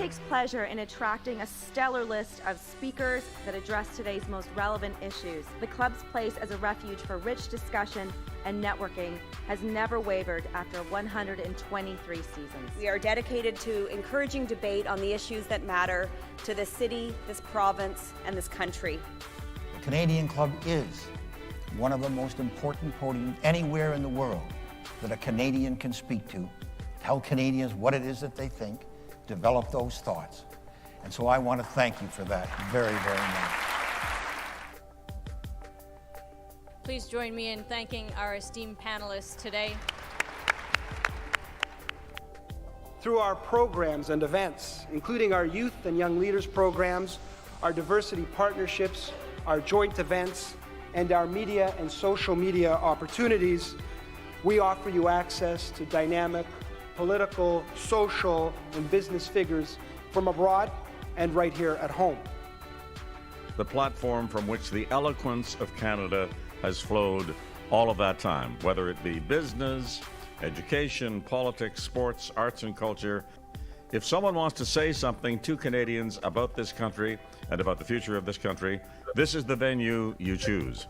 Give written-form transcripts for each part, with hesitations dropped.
takes pleasure in attracting a stellar list of speakers that address today's most relevant issues. The club's place as a refuge for rich discussion and networking has never wavered after 123 seasons. We are dedicated to encouraging debate on the issues that matter to this city, this province, and this country. The Canadian Club is one of the most important podiums anywhere in the world that a Canadian can speak to, tell Canadians what it is that they think, develop those thoughts. And so I want to thank you for that very, very much. Please join me in thanking our esteemed panelists today. Through our programs and events, including our youth and young leaders programs, our diversity partnerships, our joint events, and our media and social media opportunities, we offer you access to dynamic political, social, and business figures from abroad and right here at home. The platform from which the eloquence of Canada has flowed all of that time, whether it be business, education, politics, sports, arts and culture. If someone wants to say something to Canadians about this country and about the future of this country, this is the venue you choose.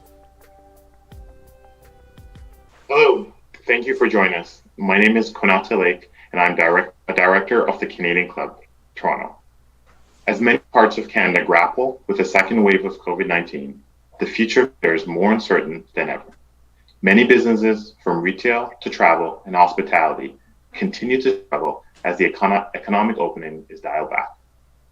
Hello, thank you for joining us. My name is Konata Lake, and I'm a director of the Canadian Club, Toronto. As many parts of Canada grapple with the second wave of COVID-19, the future is more uncertain than ever. Many businesses, from retail to travel and hospitality, continue to struggle as the economic opening is dialed back.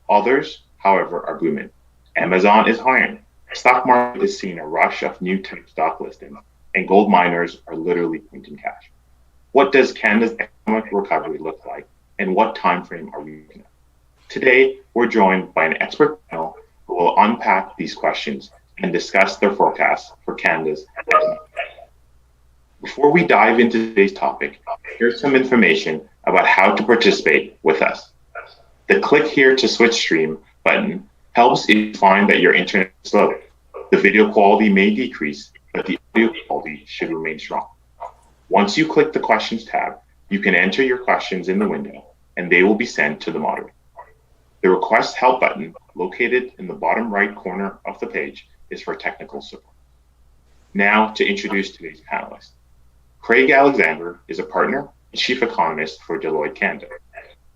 Others, however, are booming. Amazon is hiring. The stock market is seeing a rush of new tech stock listings, and gold miners are literally printing cash. What does Canada's economic recovery look like, and what time frame are we looking at? Today, we're joined by an expert panel who will unpack these questions and discuss their forecasts for Canada's economy. Before we dive into today's topic, here's some information about how to participate with us. The click here to switch stream button helps if you find that your internet is slow. The video quality may decrease, but the audio quality should remain strong. Once you click the questions tab, you can enter your questions in the window and they will be sent to the moderator. The request help button located in the bottom right corner of the page is for technical support. Now to introduce today's panelists. Craig Alexander is a partner and chief economist for Deloitte Canada.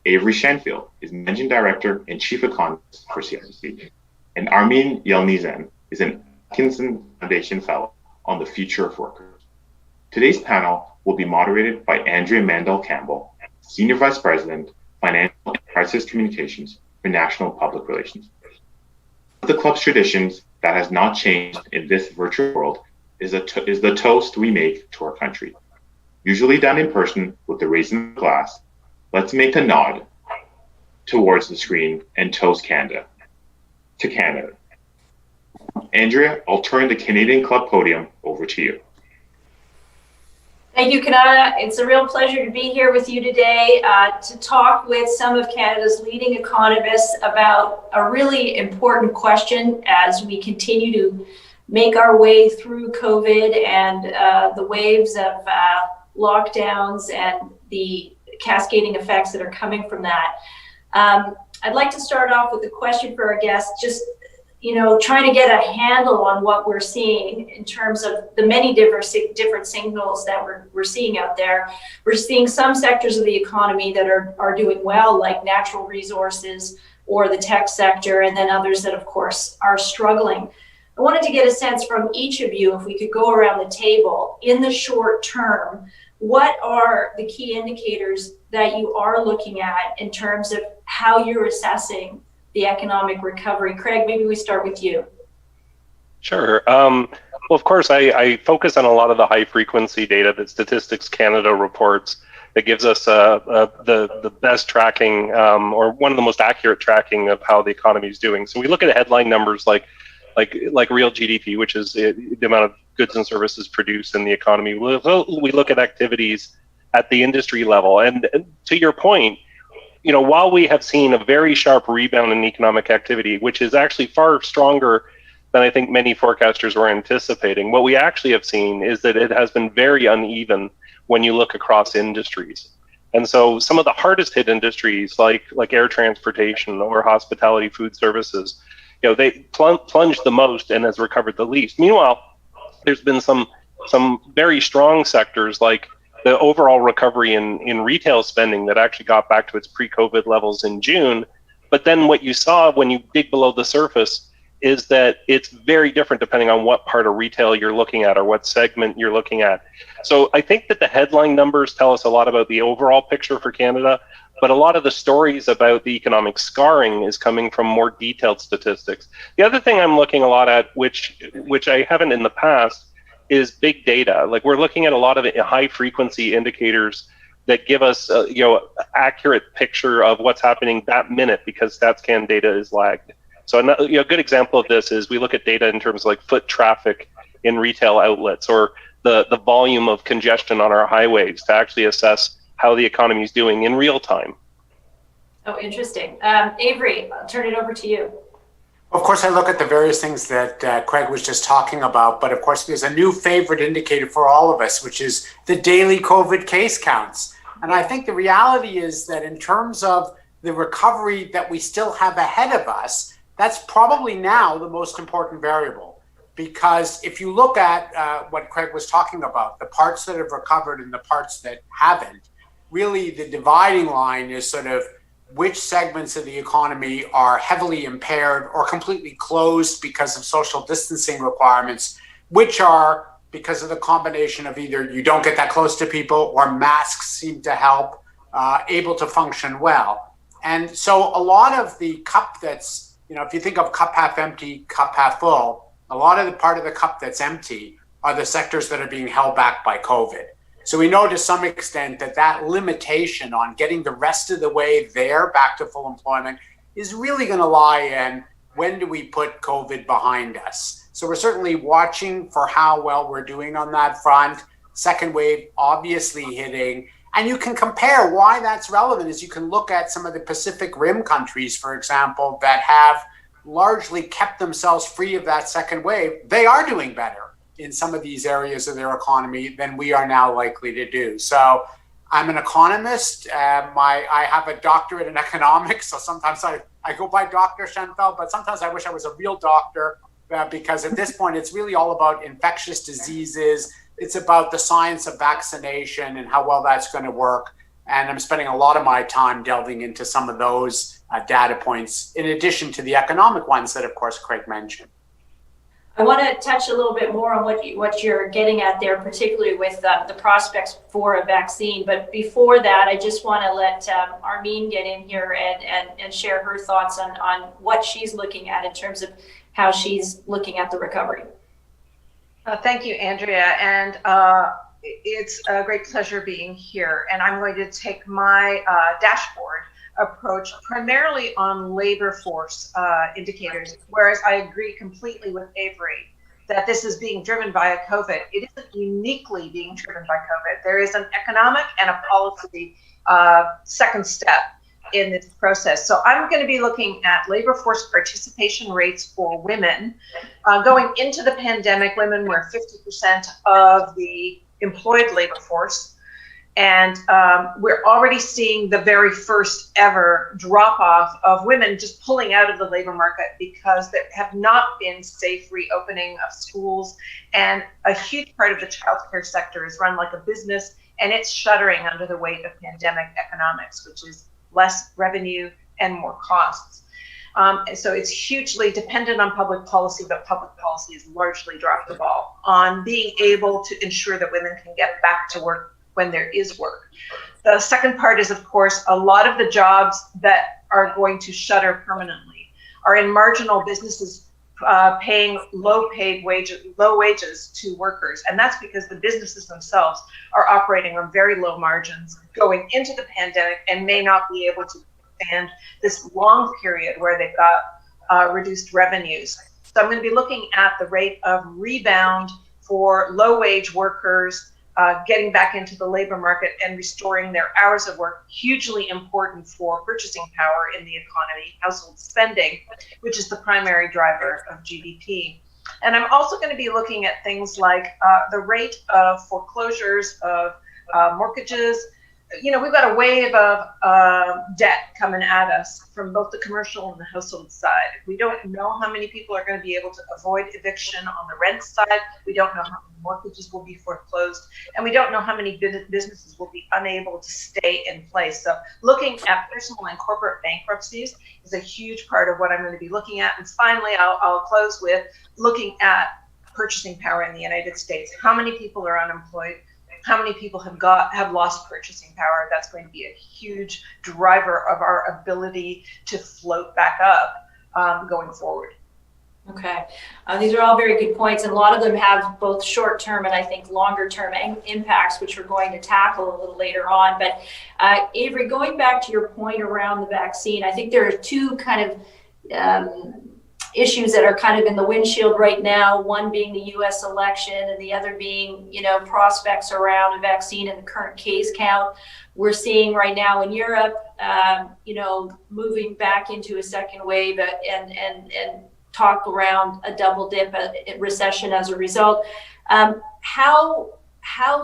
Avery Shenfeld is managing director and chief economist for CIBC. And Armine Yalnizyan is an Atkinson Foundation fellow on the future of workers. Today's panel will be moderated by Andrea Mandel-Campbell, Senior Vice President, Financial and Crisis Communications for National Public Relations. One of the club's traditions that has not changed in this virtual world is the toast we make to our country. Usually done in person with the raising of the glass, let's make a nod towards the screen and toast Canada. To Canada. Andrea, I'll turn the Canadian Club podium over to you. Thank you, Kanata. It's a real pleasure to be here with you today to talk with some of Canada's leading economists about a really important question as we continue to make our way through COVID and the waves of lockdowns and the cascading effects that are coming from that. I'd like to start off with a question for our guests, just trying to get a handle on what we're seeing in terms of the many different signals that we're seeing out there. We're seeing some sectors of the economy that are doing well, like natural resources or the tech sector, and then others that, of course, are struggling. I wanted to get a sense from each of you, if we could go around the table, in the short term, what are the key indicators that you are looking at in terms of how you're assessing the economic recovery? Craig, maybe we start with you. Sure. Well, of course, I focus on a lot of the high frequency data that Statistics Canada reports that gives us the best tracking or one of the most accurate tracking of how the economy is doing. So we look at headline numbers like real GDP, which is the amount of goods and services produced in the economy. We look at activities at the industry level. And to your point, while we have seen a very sharp rebound in economic activity, which is actually far stronger than I think many forecasters were anticipating, what we actually have seen is that it has been very uneven when you look across industries. And so some of the hardest hit industries like air transportation or hospitality, food services, they plunged the most and has recovered the least. Meanwhile, there's been some very strong sectors like the overall recovery in retail spending that actually got back to its pre-COVID levels in June. But then what you saw when you dig below the surface is that it's very different depending on what part of retail you're looking at or what segment you're looking at. So I think that the headline numbers tell us a lot about the overall picture for Canada, but a lot of the stories about the economic scarring is coming from more detailed statistics. The other thing I'm looking a lot at, which I haven't in the past, is big data. Like we're looking at a lot of high frequency indicators that give us accurate picture of what's happening that minute because StatsCan data is lagged. So a good example of this is we look at data in terms of like foot traffic in retail outlets or the volume of congestion on our highways to actually assess how the economy is doing in real time. Oh, interesting. Avery, I'll turn it over to you. Of course, I look at the various things that Craig was just talking about, but of course, there's a new favorite indicator for all of us, which is the daily COVID case counts. And I think the reality is that in terms of the recovery that we still have ahead of us, that's probably now the most important variable. Because if you look at what Craig was talking about, the parts that have recovered and the parts that haven't, really the dividing line is sort of which segments of the economy are heavily impaired or completely closed because of social distancing requirements, which are because of the combination of either you don't get that close to people or masks seem to help, able to function well. And so a lot of the cup that's, if you think of cup half empty, cup half full, a lot of the part of the cup that's empty are the sectors that are being held back by COVID. So we know to some extent that limitation on getting the rest of the way there back to full employment is really going to lie in when do we put COVID behind us. So we're certainly watching for how well we're doing on that front. Second wave obviously hitting. And you can compare why that's relevant is you can look at some of the Pacific Rim countries, for example, that have largely kept themselves free of that second wave. They are doing better in some of these areas of their economy than we are now likely to do. So I'm an economist. I have a doctorate in economics. So sometimes I go by Dr. Shenfeld, but sometimes I wish I was a real doctor because at this point, it's really all about infectious diseases. It's about the science of vaccination and how well that's going to work. And I'm spending a lot of my time delving into some of those data points, in addition to the economic ones that, of course, Craig mentioned. I want to touch a little bit more on what you're getting at there, particularly with the prospects for a vaccine. But before that, I just want to let Armine get in here and share her thoughts on what she's looking at in terms of how she's looking at the recovery. Thank you, Andrea. And it's a great pleasure being here. And I'm going to take my dashboard approach primarily on labor force indicators, whereas I agree completely with Avery that this is being driven by COVID. It isn't uniquely being driven by COVID. There is an economic and a policy second step in this process. So I'm going to be looking at labor force participation rates for women. Going into the pandemic, women were 50% of the employed labor force. And we're already seeing the very first ever drop off of women just pulling out of the labor market because there have not been safe reopening of schools. And a huge part of the childcare sector is run like a business, and it's shuttering under the weight of pandemic economics, which is less revenue and more costs. So it's hugely dependent on public policy, but public policy has largely dropped the ball on being able to ensure that women can get back to work when there is work. The second part is, of course, a lot of the jobs that are going to shutter permanently are in marginal businesses paying low wages to workers. And that's because the businesses themselves are operating on very low margins going into the pandemic and may not be able to stand this long period where they've got reduced revenues. So I'm going to be looking at the rate of rebound for low wage workers getting back into the labor market and restoring their hours of work, hugely important for purchasing power in the economy, household spending, which is the primary driver of GDP. And I'm also going to be looking at things like the rate of foreclosures of mortgages, we've got a wave of debt coming at us from both the commercial and the household side. We don't know how many people are going to be able to avoid eviction on the rent side. We don't know how many mortgages will be foreclosed, and we don't know how many businesses will be unable to stay in place. So looking at personal and corporate bankruptcies is a huge part of what I'm going to be looking at. And finally, I'll close with looking at purchasing power in the United States. How many people are unemployed? How many people have lost purchasing power? That's going to be a huge driver of our ability to float back up going forward. Okay, these are all very good points, and a lot of them have both short-term and I think longer-term impacts, which we're going to tackle a little later on. But Avery, going back to your point around the vaccine, I think there are two kind of issues that are kind of in the windshield right now, one being the US election and the other being, prospects around a vaccine and the current case count. We're seeing right now in Europe, moving back into a second wave and talk around a double dip, a recession as a result. How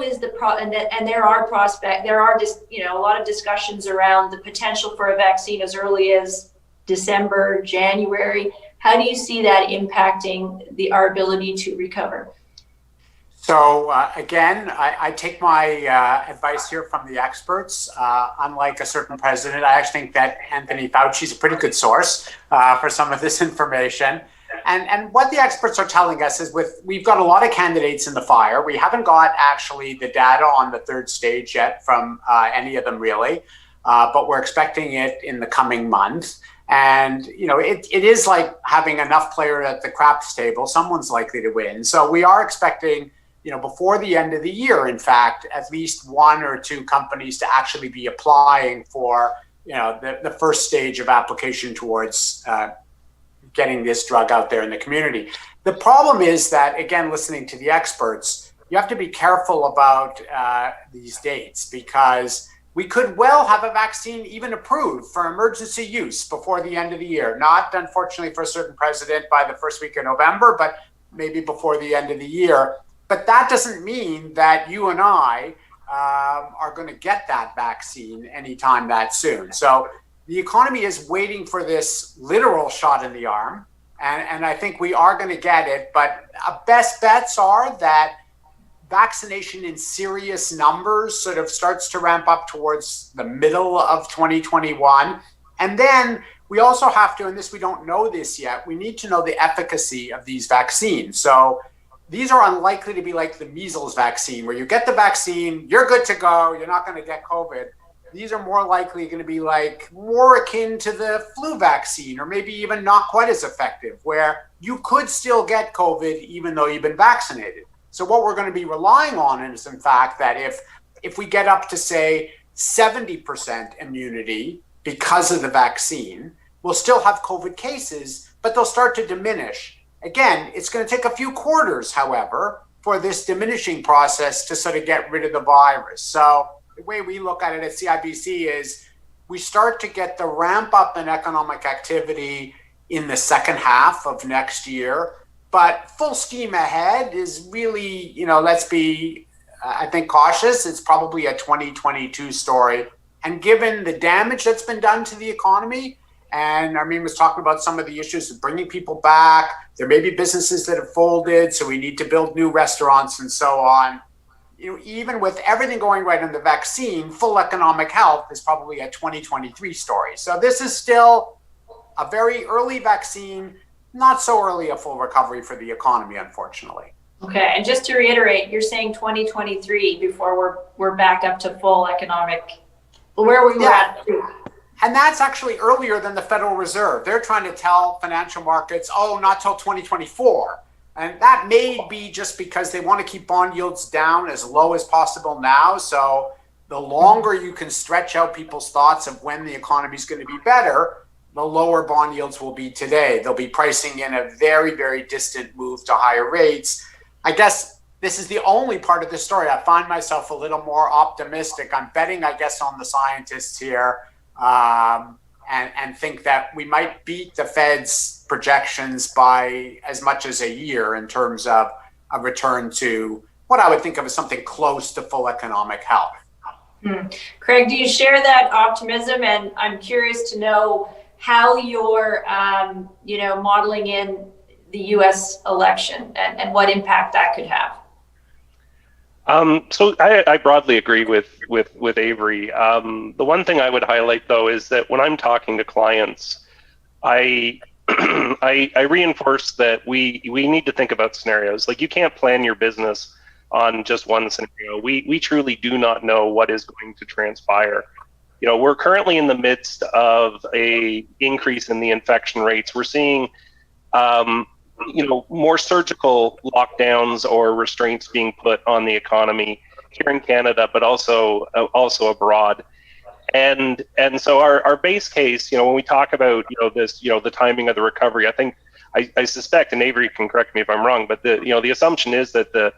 is the and there are just, a lot of discussions around the potential for a vaccine as early as December, January. How do you see that impacting our ability to recover? So again, I take my advice here from the experts. Unlike a certain president, I actually think that Anthony Fauci is a pretty good source for some of this information. And what the experts are telling us is we've got a lot of candidates in the fire. We haven't got actually the data on the third stage yet from any of them really, but we're expecting it in the coming month. And, it is like having enough players at the craps table. Someone's likely to win. So we are expecting, before the end of the year, in fact, at least one or two companies to actually be applying for, the first stage of application towards getting this drug out there in the community. The problem is that, again, listening to the experts, you have to be careful about these dates because we could well have a vaccine even approved for emergency use before the end of the year. Not, unfortunately, for a certain president by the first week of November, but maybe before the end of the year. But that doesn't mean that you and I are going to get that vaccine anytime that soon. So the economy is waiting for this literal shot in the arm. And I think we are going to get it. But best bets are that vaccination in serious numbers sort of starts to ramp up towards the middle of 2021. And then we also have to, and we don't know this yet, we need to know the efficacy of these vaccines. So these are unlikely to be like the measles vaccine, where you get the vaccine, you're good to go, you're not going to get COVID. These are more likely going to be like more akin to the flu vaccine, or maybe even not quite as effective, where you could still get COVID even though you've been vaccinated. So what we're going to be relying on is, in fact, that if we get up to, say, 70% immunity because of the vaccine, we'll still have COVID cases, but they'll start to diminish. Again, it's going to take a few quarters, however, for this diminishing process to sort of get rid of the virus. So the way we look at it at CIBC is we start to get the ramp up in economic activity in the second half of next year. But full steam ahead is really, let's be, I think, cautious. It's probably a 2022 story. And given the damage that's been done to the economy, and Armine was talking about some of the issues of bringing people back, there may be businesses that have folded, so we need to build new restaurants and so on. Even with everything going right on the vaccine, full economic health is probably a 2023 story. So this is still a very early vaccine, not so early a full recovery for the economy, unfortunately. Okay, and just to reiterate, you're saying 2023 before we're back up to full economic, where we were at. And that's actually earlier than the Federal Reserve. They're trying to tell financial markets, not till 2024. And that may be just because they want to keep bond yields down as low as possible now. So the longer you can stretch out people's thoughts of when the economy is going to be better, the lower bond yields will be today. They'll be pricing in a very, very distant move to higher rates. I guess this is the only part of the story. I find myself a little more optimistic. I'm betting, I guess, on the scientists here and think that we might beat the Fed's projections by as much as a year in terms of a return to what I would think of as something close to full economic health. Craig, do you share that optimism? And I'm curious to know how you're, modeling in the U.S. election and what impact that could have. So I broadly agree with Avery. The one thing I would highlight, though, is that when I'm talking to clients, I reinforce that we need to think about scenarios. Like, you can't plan your business on just one scenario. We truly do not know what is going to transpire. We're currently in the midst of a increase in the infection rates. We're seeing more surgical lockdowns or restraints being put on the economy here in Canada, but also abroad. And so our base case, when we talk about the timing of the recovery, I think I suspect, and Avery can correct me if I'm wrong, but the assumption is that the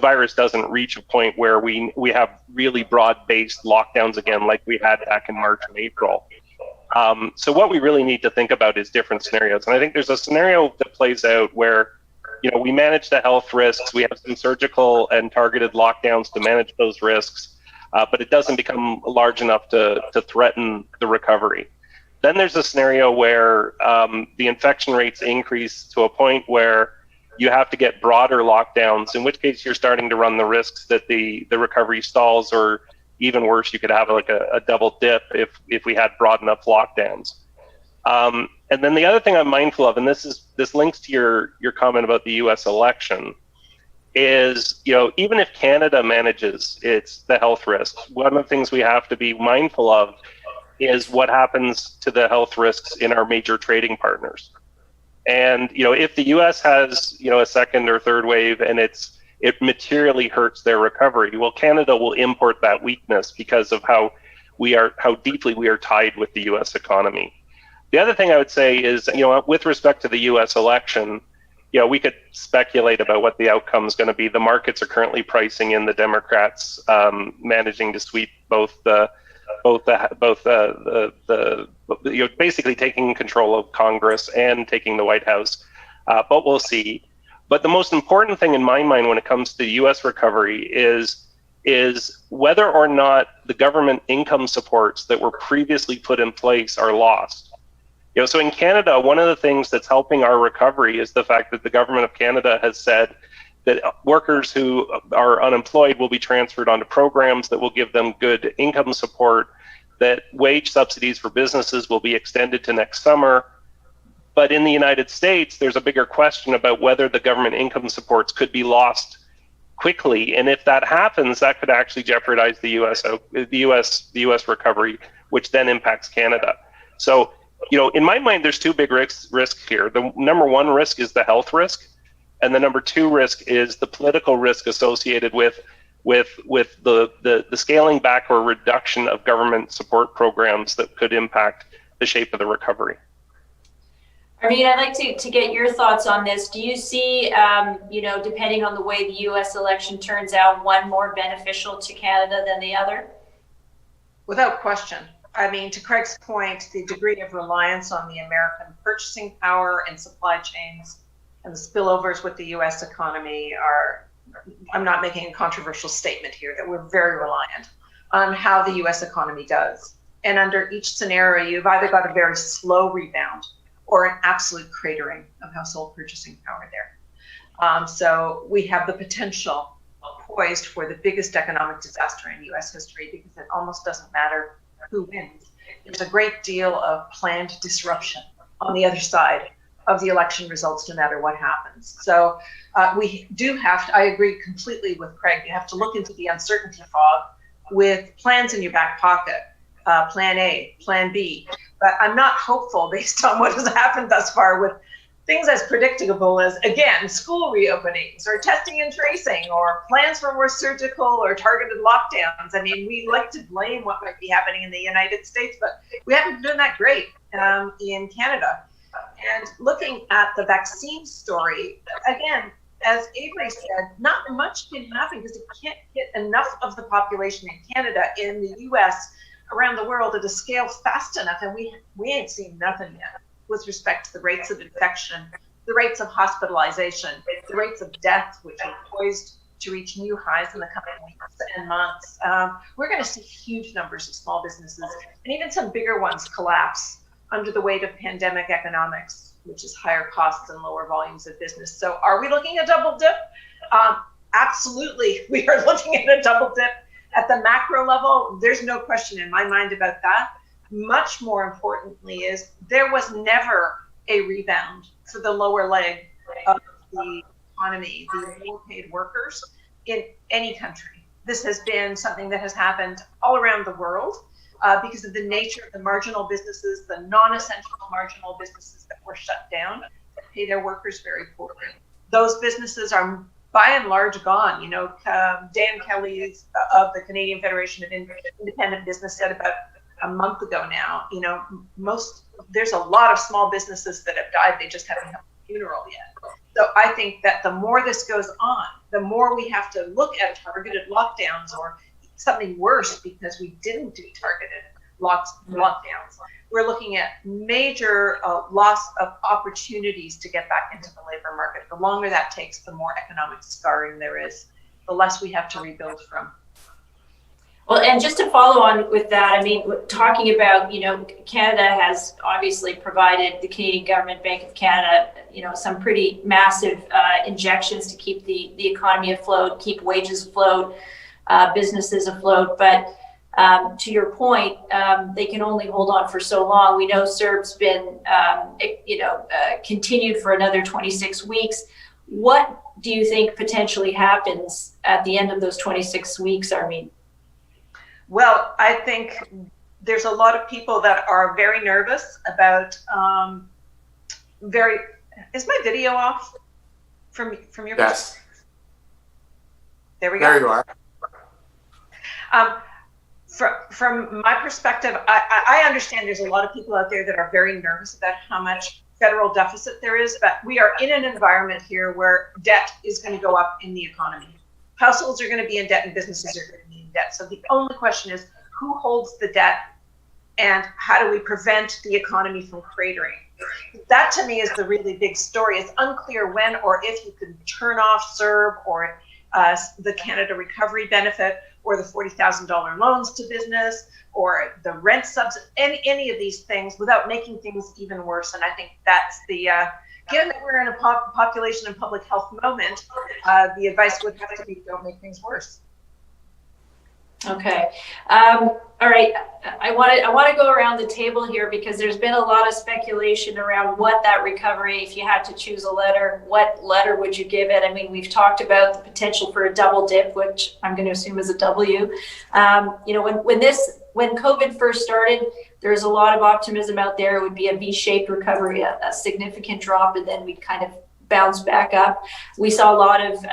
virus doesn't reach a point where we have really broad-based lockdowns again, like we had back in March and April. So what we really need to think about is different scenarios. And I think there's a scenario that plays out where, we manage the health risks, we have some surgical and targeted lockdowns to manage those risks, but it doesn't become large enough to threaten the recovery. Then there's a scenario where the infection rates increase to a point where you have to get broader lockdowns, in which case you're starting to run the risks that the recovery stalls, or even worse, you could have like a double dip if we had broad enough lockdowns. And then the other thing I'm mindful of, and this links to your comment about the U.S. election, is even if Canada manages the health risks, one of the things we have to be mindful of is what happens to the health risks in our major trading partners. And if the U.S. has a second or third wave and it materially hurts their recovery, well, Canada will import that weakness because of how deeply we are tied with the U.S. economy. The other thing I would say is, with respect to the U.S. election, we could speculate about what the outcome is going to be. The markets are currently pricing in the Democrats managing to sweep basically taking control of Congress and taking the White House, but we'll see. But the most important thing in my mind when it comes to U.S. recovery is whether or not the government income supports that were previously put in place are lost. So in Canada, one of the things that's helping our recovery is the fact that the government of Canada has said that workers who are unemployed will be transferred onto programs that will give them good income support, that wage subsidies for businesses will be extended to next summer. But in the United States, there's a bigger question about whether the government income supports could be lost quickly. And if that happens, that could actually jeopardize the U.S. recovery, which then impacts Canada. So, in my mind, there's two big risks here. The number one risk is the health risk. And the number two risk is the political risk associated with the scaling back or reduction of government support programs that could impact the shape of the recovery. Armine, I'd like to get your thoughts on this. Do you see, depending on the way the U.S. election turns out, one more beneficial to Canada than the other? Without question. I mean, to Craig's point, the degree of reliance on the American purchasing power and supply chains and the spillovers with the U.S. economy are, I'm not making a controversial statement here, that we're very reliant on how the U.S. economy does. And under each scenario, you've either got a very slow rebound or an absolute cratering of household purchasing power there. So we have the potential poised for the biggest economic disaster in U.S. history, because it almost doesn't matter who wins. There's a great deal of planned disruption on the other side of the election results, no matter what happens. So we do have to, I agree completely with Craig, you have to look into the uncertainty fog with plans in your back pocket, plan A, plan B. But I'm not hopeful based on what has happened thus far with things as predictable as, again, school reopenings or testing and tracing or plans for more surgical or targeted lockdowns. I mean, we like to blame what might be happening in the United States, but we haven't been that great in Canada. And looking at the vaccine story, again, as Avery said, not much can happen because it can't hit enough of the population in Canada, in the US, around the world at a scale fast enough. And we ain't seen nothing yet with respect to the rates of infection, the rates of hospitalization, the rates of death, which are poised to reach new highs in the coming weeks. 10 months, we're going to see huge numbers of small businesses and even some bigger ones collapse under the weight of pandemic economics, which is higher costs and lower volumes of business. So are we looking at a double dip? Absolutely, we are looking at a double dip. At the macro level, there's no question in my mind about that. Much more importantly is there was never a rebound for the lower leg of the economy, the low-paid workers in any country. This has been something that has happened all around the world because of the nature of the marginal businesses, the non-essential marginal businesses that were shut down, that pay their workers very poorly. Those businesses are by and large gone. You know, Dan Kelly of the Canadian Federation of Independent Business said about a month ago now, you know, there's a lot of small businesses that have died. They just haven't had a funeral yet. So I think that the more this goes on, the more we have to look at targeted lockdowns or something worse because we didn't do targeted lockdowns. We're looking at major loss of opportunities to get back into the labor market. The longer that takes, the more economic scarring there is, the less we have to rebuild from. Well, and just to follow on with that, I mean, talking about, you know, Canada has obviously provided the Canadian government, Bank of Canada, you know, some pretty massive injections to keep the economy afloat, keep wages afloat, businesses afloat. But to your point, they can only hold on for so long. We know CERB's been, continued for another 26 weeks. What do you think potentially happens at the end of those 26 weeks, Armine? Well, I think there's a lot of people that are very nervous about is my video off from your Yes. There we go. There you are. From my perspective, I understand there's a lot of people out there that are very nervous about how much federal deficit there is, but we are in an environment here where debt is going to go up in the economy. Households are going to be in debt and businesses are going to be in debt. So the only question is who holds the debt and how do we prevent the economy from cratering? That to me is the really big story. It's unclear when or if you could turn off CERB or the Canada Recovery Benefit or the $40,000 loans to business or the rent subsidy, any of these things without making things even worse. And I think that's the, given that we're in a population and public health moment, the advice would have to be don't make things worse. Okay. All right. I want to go around the table here because there's been a lot of speculation around what that recovery, if you had to choose a letter, what letter would you give it? I mean, we've talked about the potential for a double dip, which I'm going to assume is a W. When COVID first started, there was a lot of optimism out there. It would be a V-shaped recovery, a significant drop, and then we'd kind of bounce back up. We saw a lot of,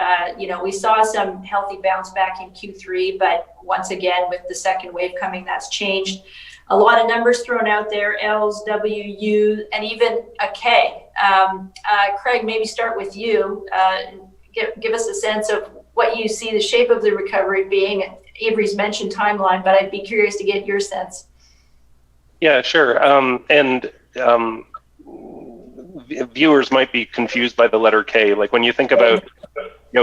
we saw some healthy bounce back in Q3, but once again, with the second wave coming, that's changed. A lot of numbers thrown out there, L's, W, U, and even a K. Craig, maybe start with you. Give us a sense of what you see the shape of the recovery being. Avery's mentioned timeline, but I'd be curious to get your sense. Yeah, sure. Viewers might be confused by the letter K. Like when you think about,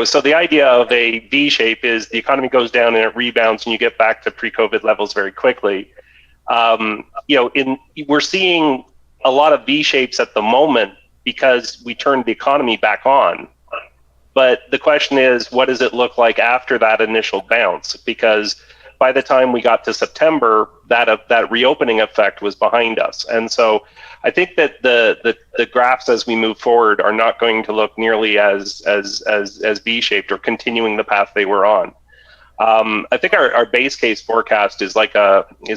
so the idea of a V shape is the economy goes down and it rebounds and you get back to pre-COVID levels very quickly. We're seeing a lot of V shapes at the moment because we turned the economy back on. But the question is, what does it look like after that initial bounce? Because by the time we got to September, that reopening effect was behind us. And so I think that the graphs as we move forward are not going to look nearly as V-shaped or continuing the path they were on. I think our base case forecast is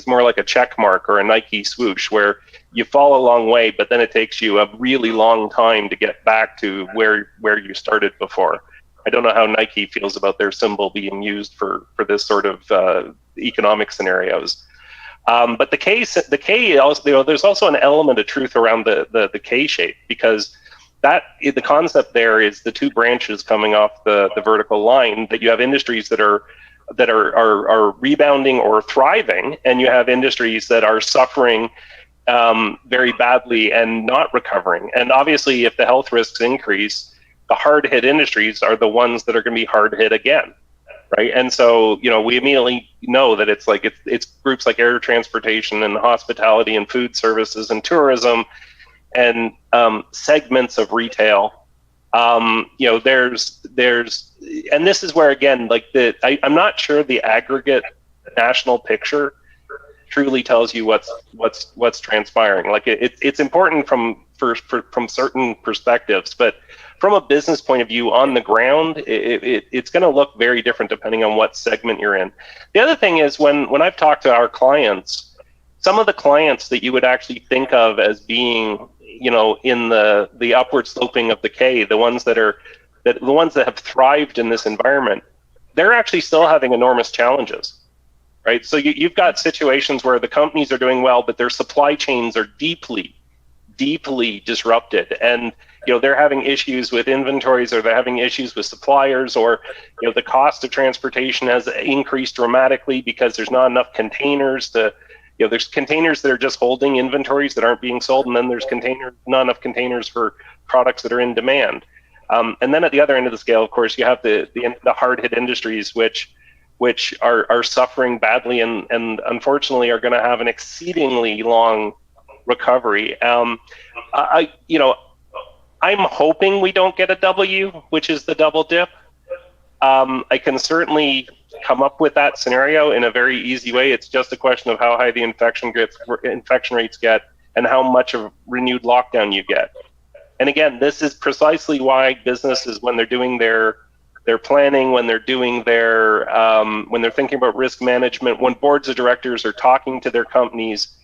more like a check mark or a Nike swoosh, where you fall a long way, but then it takes you a really long time to get back to where you started before. I don't know how Nike feels about their symbol being used for this sort of economic scenarios. But the K also, there's also an element of truth around the K shape, because the concept there is the two branches coming off the vertical line, that you have industries that are rebounding or thriving, and you have industries that are suffering very badly and not recovering. And obviously, if the health risks increase, the hard-hit industries are the ones that are going to be hard-hit again. right? And so, we immediately know that it's groups like air transportation and hospitality and food services and tourism and segments of retail. There's and this is where, again, I'm not sure the aggregate national picture truly tells you what's transpiring. It's important from certain perspectives, but from a business point of view on the ground, it's going to look very different depending on what segment you're in. The other thing is when I've talked to our clients, some of the clients that you would actually think of as being, in the upward sloping of the K, the ones that have thrived in this environment, they're actually still having enormous challenges, right? So you've got situations where the companies are doing well, but their supply chains are deeply disrupted, and they're having issues with inventories, or they're having issues with suppliers, or the cost of transportation has increased dramatically because there's not enough containers to, there's containers that are just holding inventories that aren't being sold, and then there's not enough containers for products that are in demand. And then at the other end of the scale, of course, you have the hard-hit industries, which are suffering badly and unfortunately are going to have an exceedingly long recovery. I'm hoping we don't get a W, which is the double dip. I can certainly come up with that scenario in a very easy way. It's just a question of how high the infection rates get and how much of renewed lockdown you get. And again, this is precisely why businesses, when they're doing their planning, when they're doing when they're thinking about risk management, when boards of directors are talking to their companies,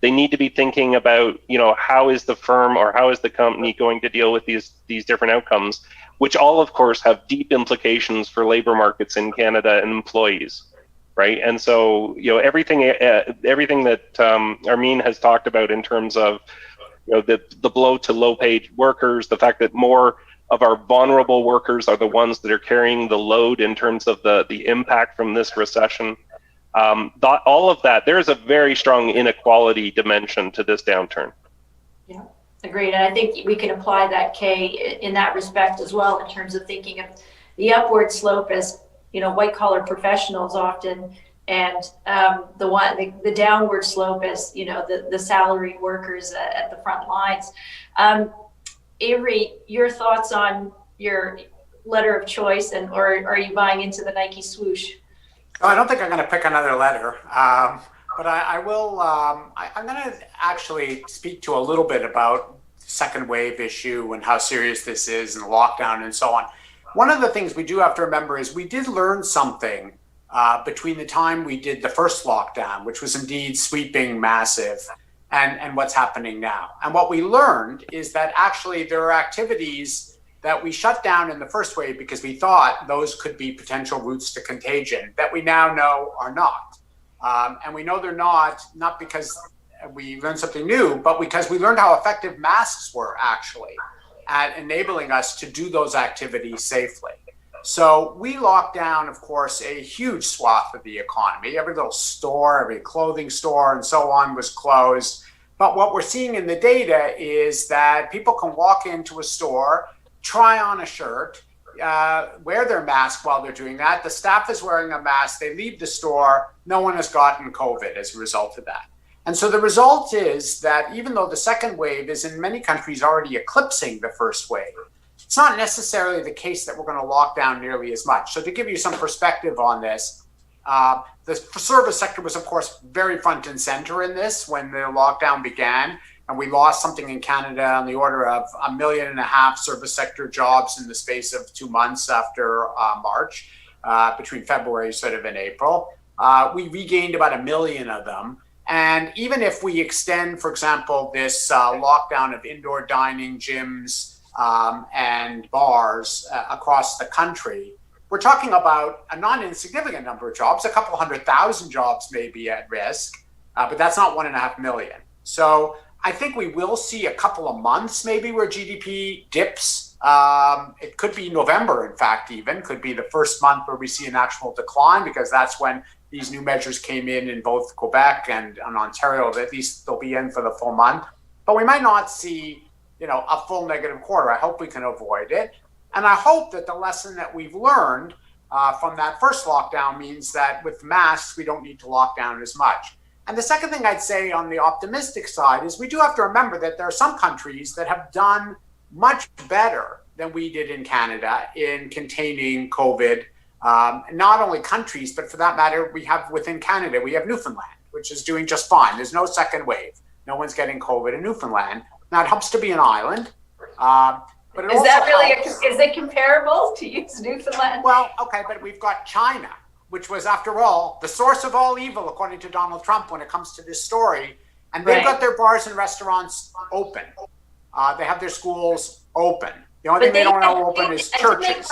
they need to be thinking about, how is the firm or how is the company going to deal with these different outcomes, which all, of course, have deep implications for labor markets in Canada and employees, right? And so, everything that Armine has talked about in terms of, the blow to low-paid workers, the fact that more of our vulnerable workers are the ones that are carrying the load in terms of the impact from this recession. All of that, there's a very strong inequality dimension to this downturn. Yeah, agreed. And I think we can apply that K in that respect as well, in terms of thinking of the upward slope as, white collar professionals often, and the downward slope as, the salaried workers at the front lines. Avery, your thoughts on your letter of choice, or are you buying into the Nike swoosh? No, I don't think I'm going to pick another letter, but I will. I'm going to actually speak to a little bit about the second wave issue and how serious this is and the lockdown and so on. One of the things we do have to remember is we did learn something between the time we did the first lockdown, which was indeed sweeping, massive, and what's happening now. And what we learned is that actually there are activities that we shut down in the first wave because we thought those could be potential routes to contagion that we now know are not. And we know they're not because we learned something new, but because we learned how effective masks were actually at enabling us to do those activities safely. So we locked down, of course, a huge swath of the economy. Every little store, every clothing store and so on was closed. But what we're seeing in the data is that people can walk into a store, try on a shirt, wear their mask while they're doing that. The staff is wearing a mask. They leave the store. No one has gotten COVID as a result of that. And so the result is that even though the second wave is in many countries already eclipsing the first wave, it's not necessarily the case that we're going to lock down nearly as much. So to give you some perspective on this, the service sector was, of course, very front and center in this when the lockdown began. And we lost something in Canada on the order of 1.5 million service sector jobs in the space of 2 months after March, between February and April. We regained about 1 million of them. And even if we extend, for example, this lockdown of indoor dining, gyms, and bars across the country, we're talking about a not insignificant number of jobs. A couple 100,000 jobs may be at risk, but that's not 1.5 million. So I think we will see a couple of months maybe where GDP dips. It could be November, in fact, even could be the first month where we see an actual decline, because that's when these new measures came in both Quebec and Ontario. At least they'll be in for the full month. But we might not see, a full negative quarter. I hope we can avoid it. And I hope that the lesson that we've learned from that first lockdown means that with masks, we don't need to lock down as much. And the second thing I'd say on the optimistic side is we do have to remember that there are some countries that have done much better than we did in Canada in containing COVID. Not only countries, but for that matter, we have within Canada, we have Newfoundland, which is doing just fine. There's no second wave. No one's getting COVID in Newfoundland. Now it helps to be an island. But it Is that also really, helps. is it comparable to use Newfoundland? Well, okay, but we've got China, which was, after all, the source of all evil, according to Donald Trump, when it comes to this story. And they've got their bars and restaurants open. They have their schools open. The only thing they don't have open is churches.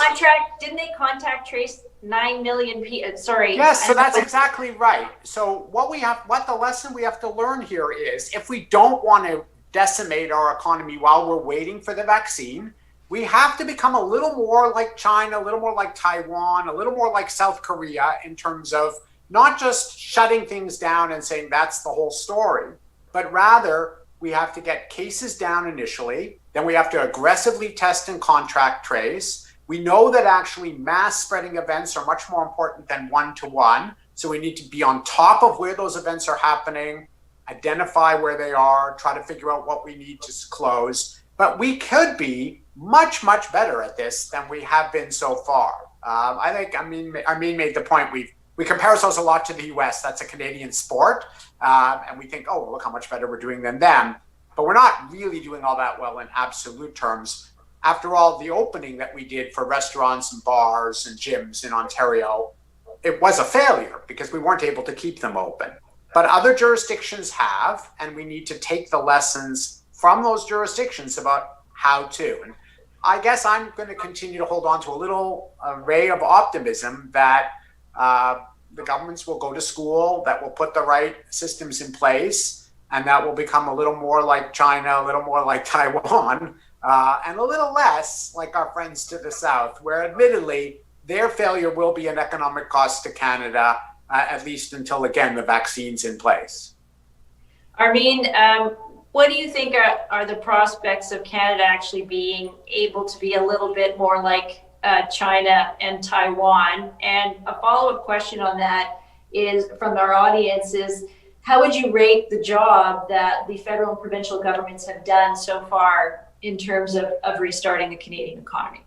Didn't they contact trace 9 million people? Sorry. Yes, so that's exactly right. So what the lesson we have to learn here is, if we don't want to decimate our economy while we're waiting for the vaccine, we have to become a little more like China, a little more like Taiwan, a little more like South Korea in terms of not just shutting things down and saying that's the whole story, but rather we have to get cases down initially, then we have to aggressively test and contact trace. We know that actually mass spreading events are much more important than one-to-one, so we need to be on top of where those events are happening, identify where they are, try to figure out what we need to close. But we could be much, much better at this than we have been so far. I think Armine made the point, we compare ourselves a lot to the US, that's a Canadian sport, and we think, oh, look how much better we're doing than them. But we're not really doing all that well in absolute terms. After all, the opening that we did for restaurants and bars and gyms in Ontario, it was a failure because we weren't able to keep them open. But other jurisdictions have, and we need to take the lessons from those jurisdictions about how to. And I guess I'm going to continue to hold on to a little ray of optimism that the governments will go to school, that will put the right systems in place, and that will become a little more like China, a little more like Taiwan, and a little less like our friends to the south, where admittedly their failure will be an economic cost to Canada, at least until, again, the vaccine's in place. Armine, what do you think are the prospects of Canada actually being able to be a little bit more like China and Taiwan? And a follow-up question on that is from our audience is, how would you rate the job that the federal and provincial governments have done so far in terms of restarting the Canadian economy?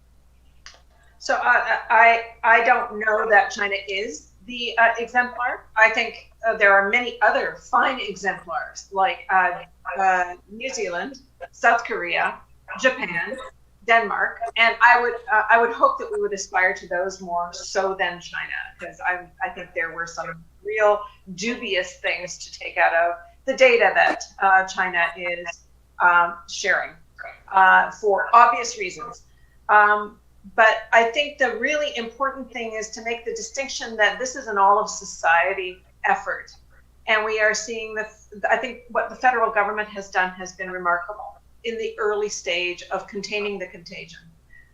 So I don't know that China is the exemplar. I think there are many other fine exemplars like New Zealand, South Korea, Japan, Denmark, and I would hope that we would aspire to those more so than China, because I think there were some real dubious things to take out of the data that China is sharing for obvious reasons. But I think the really important thing is to make the distinction that this is an all of society effort. And we are seeing I think what the federal government has done has been remarkable in the early stage of containing the contagion.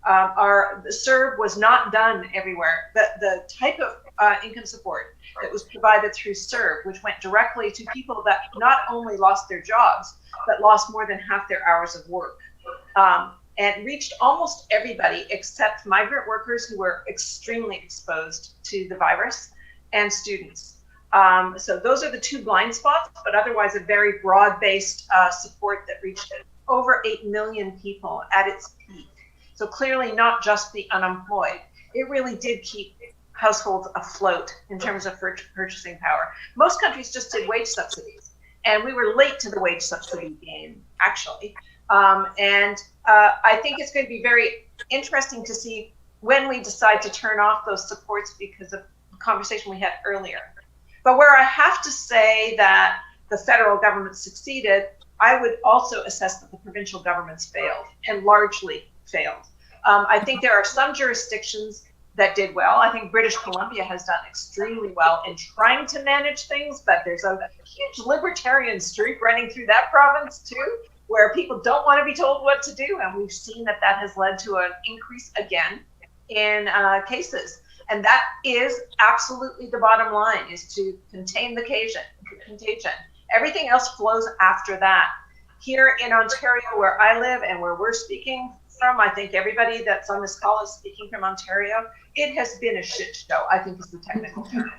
The CERB was not done everywhere. The type of income support that was provided through CERB, which went directly to people that not only lost their jobs, but lost more than half their hours of work. And reached almost everybody except migrant workers who were extremely exposed to the virus and students. So those are the two blind spots, but otherwise a very broad-based support that reached over 8 million people at its peak. So clearly not just the unemployed. It really did keep households afloat in terms of purchasing power. Most countries just did wage subsidies, and we were late to the wage subsidy game, actually. I think it's going to be very interesting to see when we decide to turn off those supports because of the conversation we had earlier. But where I have to say that the federal government succeeded, I would also assess that the provincial governments failed and largely failed. I think there are some jurisdictions that did well. I think British Columbia has done extremely well in trying to manage things, but there's a huge libertarian streak running through that province too, where people don't want to be told what to do. And we've seen that has led to an increase again in cases. And that is absolutely the bottom line, is to contain the contagion. Everything else flows after that. Here in Ontario, where I live and where we're speaking from, I think everybody that's on this call is speaking from Ontario. It has been a shit show, I think is the technical term.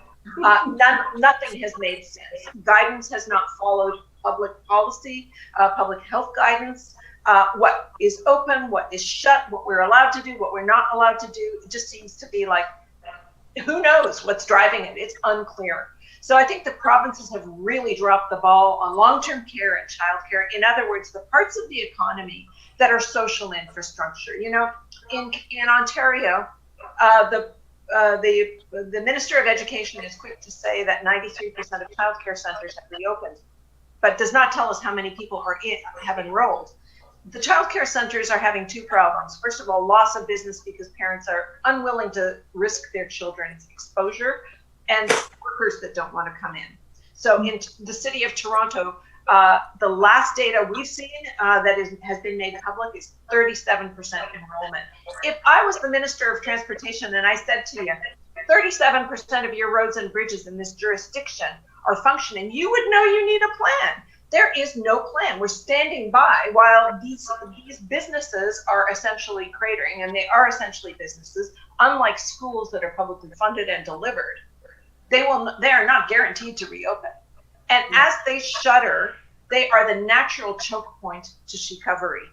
Nothing has made sense. Guidance has not followed public policy, public health guidance. What is open, what is shut, what we're allowed to do, what we're not allowed to do. It just seems to be like, who knows what's driving it? It's unclear. So I think the provinces have really dropped the ball on long-term care and childcare. In other words, the parts of the economy that are social infrastructure. You know, in Ontario, the Minister of Education is quick to say that 93% of childcare centres have reopened, but does not tell us how many people have enrolled. The childcare centres are having two problems. First of all, loss of business because parents are unwilling to risk their children's exposure, and workers that don't want to come in. So in the city of Toronto, the last data we've seen has been made public is 37% enrollment. If I was the Minister of Transportation and I said to you, 37% of your roads and bridges in this jurisdiction are functioning, you would know you need a plan. There is no plan. We're standing by while these businesses are essentially cratering, and they are essentially businesses, unlike schools that are publicly funded and delivered. They are not guaranteed to reopen. And as they shutter, they are the natural choke point to recovery,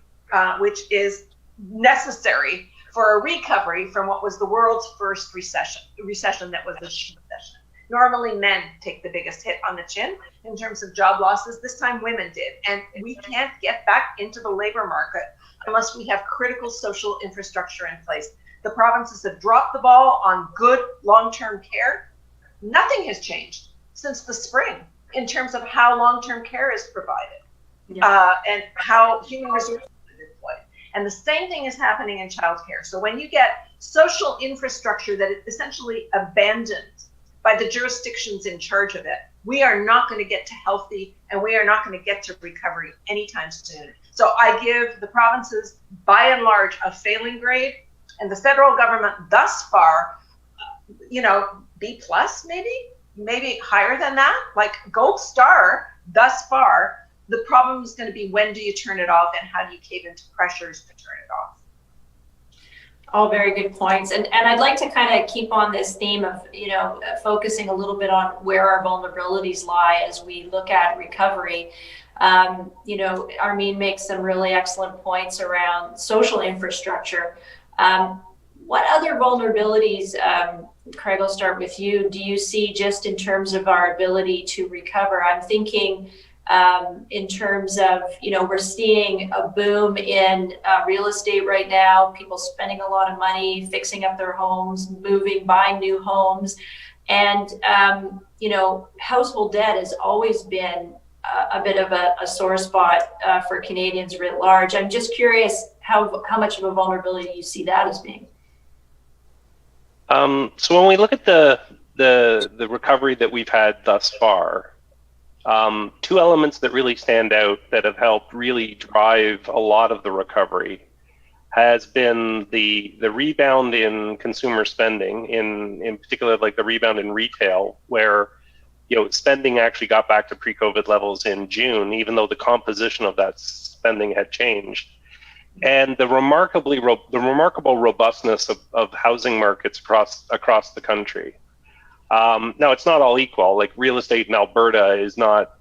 which is necessary for a recovery from what was the world's first recession that was a recession. Normally men take the biggest hit on the chin in terms of job losses. This time women did. And we can't get back into the labor market unless we have critical social infrastructure in place. The provinces have dropped the ball on good long-term care. Nothing has changed since the spring in terms of how long-term care is provided, and how human resources are deployed. And the same thing is happening in childcare. So when you get social infrastructure that is essentially abandoned by the jurisdictions in charge of it, we are not going to get to healthy, and we are not going to get to recovery anytime soon. So I give the provinces, by and large, a failing grade, and the federal government thus far, B plus maybe higher than that, like gold star thus far. The problem is going to be, when do you turn it off, and how do you cave into pressures to turn it off? All very good points. And I'd like to kind of keep on this theme of, focusing a little bit on where our vulnerabilities lie as we look at recovery. Armine makes some really excellent points around social infrastructure. What other vulnerabilities, Craig, I'll start with you, do you see just in terms of our ability to recover? I'm thinking in terms of, we're seeing a boom in real estate right now, people spending a lot of money, fixing up their homes, moving, buying new homes. And, household debt has always been a bit of a sore spot for Canadians writ large. I'm just curious how much of a vulnerability you see that as being. So when we look at the recovery that we've had thus far, two elements that really stand out that have helped really drive a lot of the recovery has been the rebound in consumer spending, in particular, like the rebound in retail, where spending actually got back to pre-COVID levels in June, even though the composition of that spending had changed. And the remarkable robustness of housing markets across the country. Now, it's not all equal. Like real estate in Alberta is not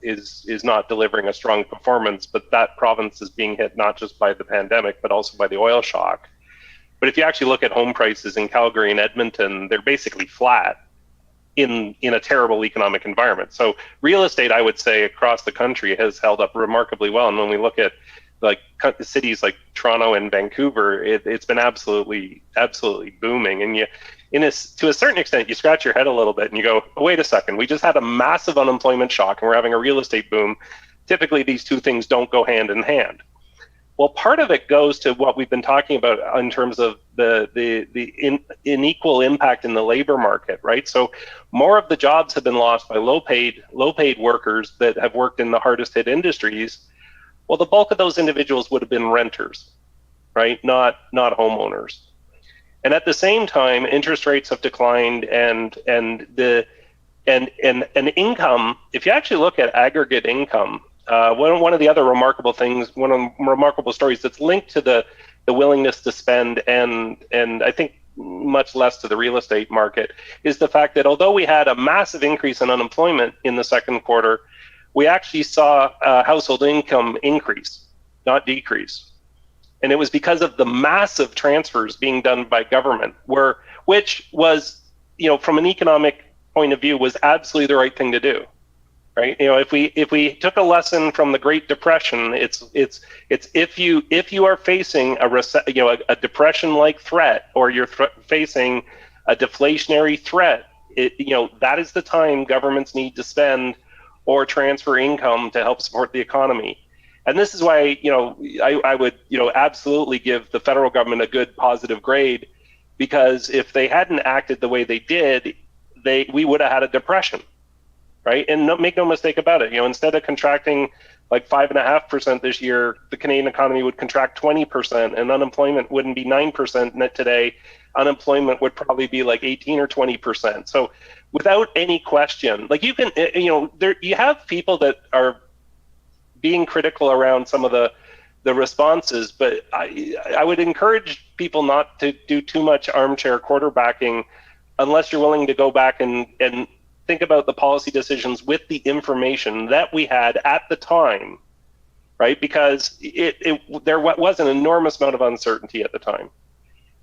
delivering a strong performance, but that province is being hit not just by the pandemic, but also by the oil shock. But if you actually look at home prices in Calgary and Edmonton, they're basically flat in a terrible economic environment. So real estate, I would say, across the country has held up remarkably well. And when we look at like cities like Toronto and Vancouver, it's been absolutely booming. And to a certain extent, you scratch your head a little bit and you go, oh, wait a second, we just had a massive unemployment shock and we're having a real estate boom. Typically, these two things don't go hand in hand. Well, part of it goes to what we've been talking about in terms of the unequal impact in the labor market, right? So more of the jobs have been lost by low-paid workers that have worked in the hardest hit industries. Well, the bulk of those individuals would have been renters, right? Not homeowners. And at the same time, interest rates have declined, and income. If you actually look at aggregate income, one of the other remarkable things, one of the remarkable stories that's linked to the the willingness to spend, and I think much less to the real estate market, is the fact that although we had a massive increase in unemployment in the second quarter, we actually saw household income increase, not decrease. And it was because of the massive transfers being done by government, which was, from an economic point of view, was absolutely the right thing to do, right? If we took a lesson from the Great Depression, it's if you are facing a depression-like threat, or you're facing a deflationary threat, that is the time governments need to spend or transfer income to help support the economy. And this is why, I would, absolutely give the federal government a good positive grade, because if they hadn't acted the way they did, we would have had a depression, right? And make no mistake about it, instead of contracting like 5.5% this year, the Canadian economy would contract 20%, and unemployment wouldn't be 9% net today. Unemployment would probably be like 18 or 20%. So without any question, like you have people that are being critical around some of the responses, but I would encourage people not to do too much armchair quarterbacking unless you're willing to go back and think about the policy decisions with the information that we had at the time, right? Because there was an enormous amount of uncertainty at the time.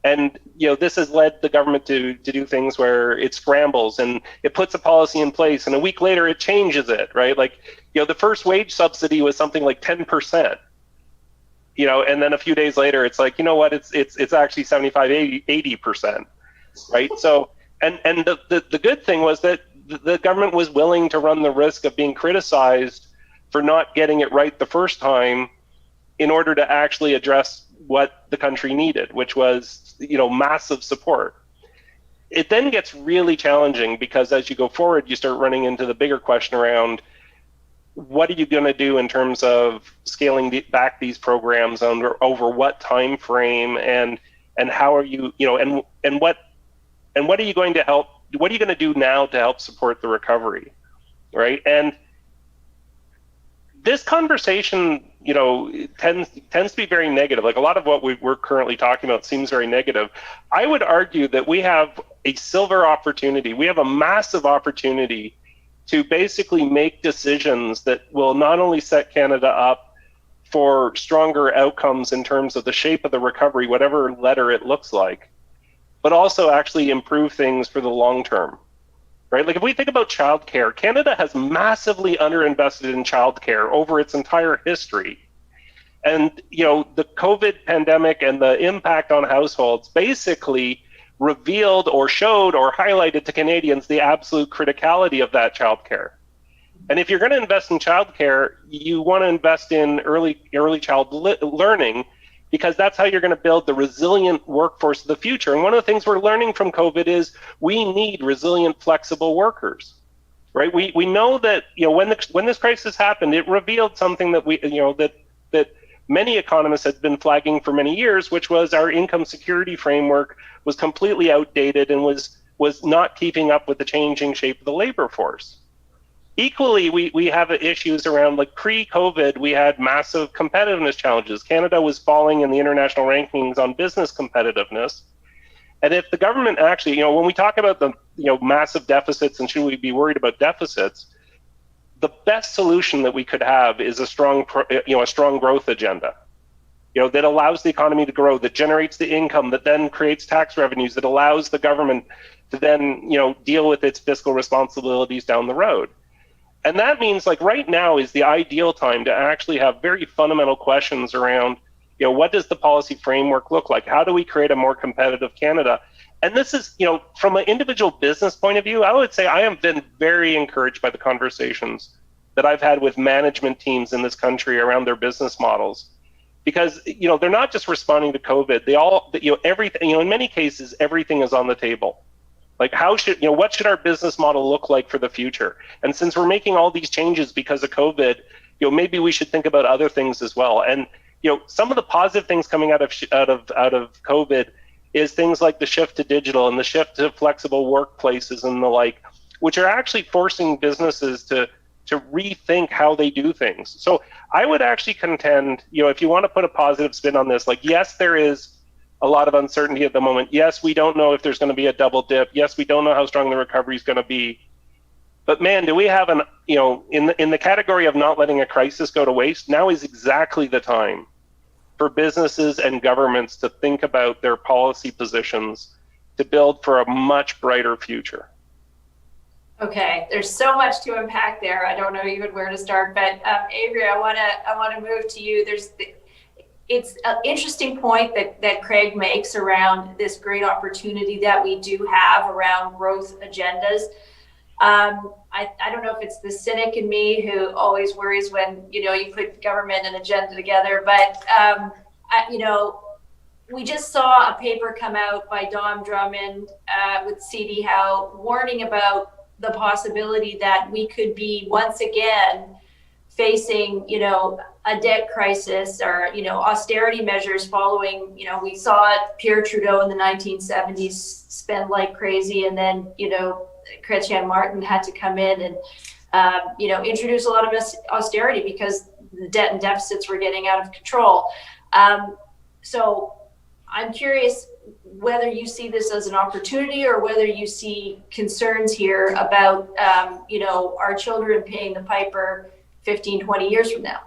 And this has led the government to do things where it scrambles and it puts a policy in place, and a week later it changes it, right? Like, the first wage subsidy was something like 10%, and then a few days later it's like, it's actually 75, 80%, right? So, and the good thing was that the government was willing to run the risk of being criticized for not getting it right the first time in order to actually address what the country needed, which was, massive support. It then gets really challenging because as you go forward, you start running into the bigger question around what are you going to do in terms of scaling back these programs over what time frame, and how are you, and what are you going to help? What are you going to do now to help support the recovery, right? And this conversation, tends to be very negative. Like a lot of what we're currently talking about seems very negative. I would argue that we have a silver opportunity. We have a massive opportunity to basically make decisions that will not only set Canada up for stronger outcomes in terms of the shape of the recovery, whatever letter it looks like, but also actually improve things for the long term, right? Like if we think about childcare, Canada has massively underinvested in childcare over its entire history. And, the COVID pandemic and the impact on households basically revealed or showed or highlighted to Canadians the absolute criticality of that childcare. And if you're going to invest in childcare, you want to invest in early child learning, because that's how you're going to build the resilient workforce of the future. And one of the things we're learning from COVID is we need resilient, flexible workers, right? We know that, when this crisis happened, it revealed something that that many economists had been flagging for many years, which was our income security framework was completely outdated and was not keeping up with the changing shape of the labor force. Equally, we have issues around, like pre-COVID, we had massive competitiveness challenges. Canada was falling in the international rankings on business competitiveness. And if the government actually, when we talk about the massive deficits and should we be worried about deficits, the best solution that we could have is a strong growth agenda, that allows the economy to grow, that generates the income, that then creates tax revenues, that allows the government to then, deal with its fiscal responsibilities down the road. And that means, like, right now is the ideal time to actually have very fundamental questions around, what does the policy framework look like? How do we create a more competitive Canada? And this is, from an individual business point of view, I would say I have been very encouraged by the conversations that I've had with management teams in this country around their business models. Because, they're not just responding to COVID. They all, everything, in many cases, everything is on the table. Like what should our business model look like for the future? And since we're making all these changes because of COVID, maybe we should think about other things as well. And, some of the positive things coming out of COVID is things like the shift to digital and the shift to flexible workplaces and the like, which are actually forcing businesses to to rethink how they do things. So I would actually contend, if you want to put a positive spin on this, like, yes, there is a lot of uncertainty at the moment. Yes, we don't know if there's going to be a double dip. Yes, we don't know how strong the recovery is going to be. But man, do we have in the category of not letting a crisis go to waste, now is exactly the time for businesses and governments to think about their policy positions to build for a much brighter future. Okay, there's so much to unpack there. I don't know even where to start, but Avery, I want to move to you. It's an interesting point that Craig makes around this great opportunity that we do have around growth agendas. I don't know if it's the cynic in me who always worries when, you put government and agenda together, but, we just saw a paper come out by Dom Drummond with CD Howe warning about the possibility that we could be once again facing, a debt crisis or, austerity measures following, we saw Pierre Trudeau in the 1970s spend like crazy, and then, Chrétien Martin had to come in and, introduce a lot of austerity because the debt and deficits were getting out of control. So I'm curious whether you see this as an opportunity or whether you see concerns here about, our children paying the piper 15, 20 years from now.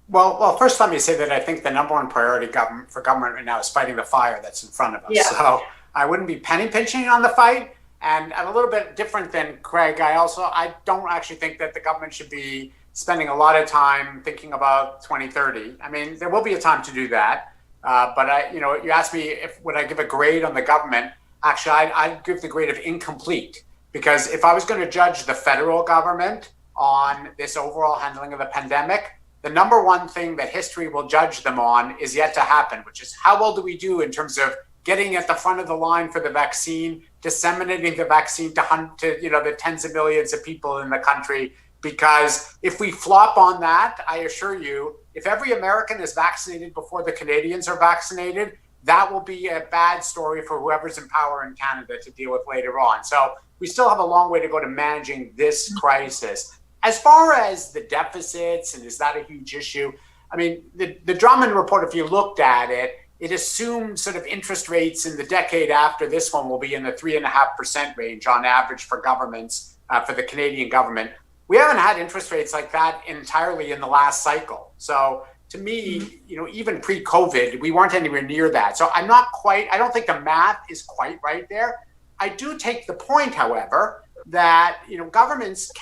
Well, first let me say that I think the number one priority for government right now is fighting the fire that's in front of us. Yeah. So I wouldn't be penny pinching on the fight. And I'm a little bit different than Craig. I don't actually think that the government should be spending a lot of time thinking about 2030. I mean, there will be a time to do that. But you asked me would I give a grade on the government. Actually, I'd give the grade of incomplete, because if I was going to judge the federal government on this overall handling of the pandemic, the number one thing that history will judge them on is yet to happen, which is how well do we do in terms of getting at the front of the line for the vaccine, disseminating the vaccine to the tens of millions of people in the country. Because if we flop on that, I assure you, if every American is vaccinated before the Canadians are vaccinated, that will be a bad story for whoever's in power in Canada to deal with later on. So we still have a long way to go to managing this crisis. As far as the deficits, and is that a huge issue? I mean, the Drummond report, if you looked at it, it assumed sort of interest rates in the decade after this one will be in the 3.5% range on average for governments, for the Canadian government. We haven't had interest rates like that entirely in the last cycle. So to me, even pre-COVID, we weren't anywhere near that. So I don't think the math is quite right there. I do take the point, however, that governments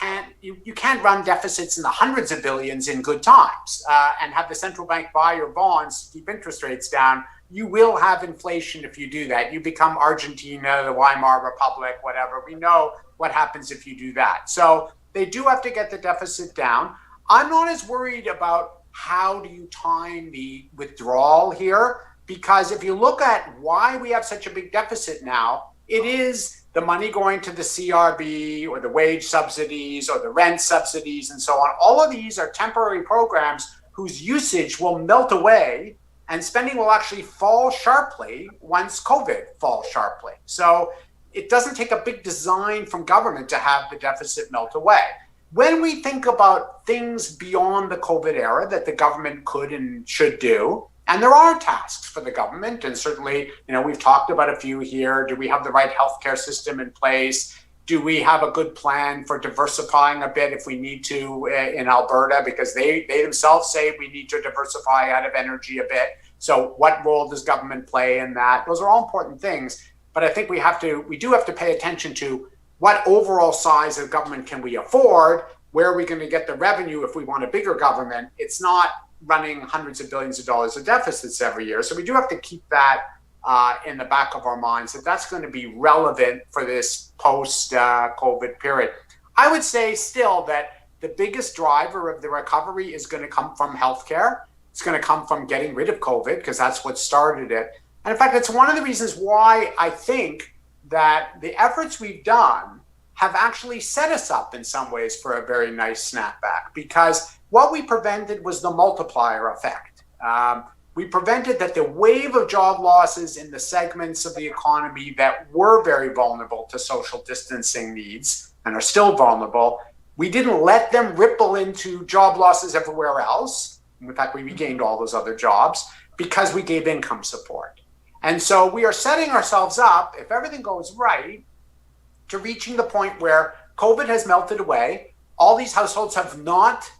you can't run deficits in the hundreds of billions in good times and have the central bank buy your bonds to keep interest rates down. You will have inflation if you do that. You become Argentina, the Weimar Republic, whatever. We know what happens if you do that. So they do have to get the deficit down. I'm not as worried about how do you time the withdrawal here, because if you look at why we have such a big deficit now, it is the money going to the CRB or the wage subsidies or the rent subsidies and so on. All of these are temporary programs whose usage will melt away and spending will actually fall sharply once COVID falls sharply. So it doesn't take a big design from government to have the deficit melt away. When we think about things beyond the COVID era that the government could and should do, and there are tasks for the government, and certainly, we've talked about a few here. Do we have the right healthcare system in place? Do we have a good plan for diversifying a bit if we need to in Alberta? Because they themselves say we need to diversify out of energy a bit. So what role does government play in that? Those are all important things. But I think we do have to pay attention to what overall size of government can we afford? Where are we going to get the revenue if we want a bigger government? It's not running hundreds of billions of dollars of deficits every year. So we do have to keep that in the back of our minds, that that's going to be relevant for this post-COVID period. I would say still that the biggest driver of the recovery is going to come from healthcare. It's going to come from getting rid of COVID, because that's what started it. And in fact, it's one of the reasons why I think that the efforts we've done have actually set us up in some ways for a very nice snapback, because what we prevented was the multiplier effect. We prevented that the wave of job losses in the segments of the economy that were very vulnerable to social distancing needs and are still vulnerable. We didn't let them ripple into job losses everywhere else. In fact, we regained all those other jobs because we gave income support. And so we are setting ourselves up, if everything goes right, to reaching the point where COVID has melted away. All these households have not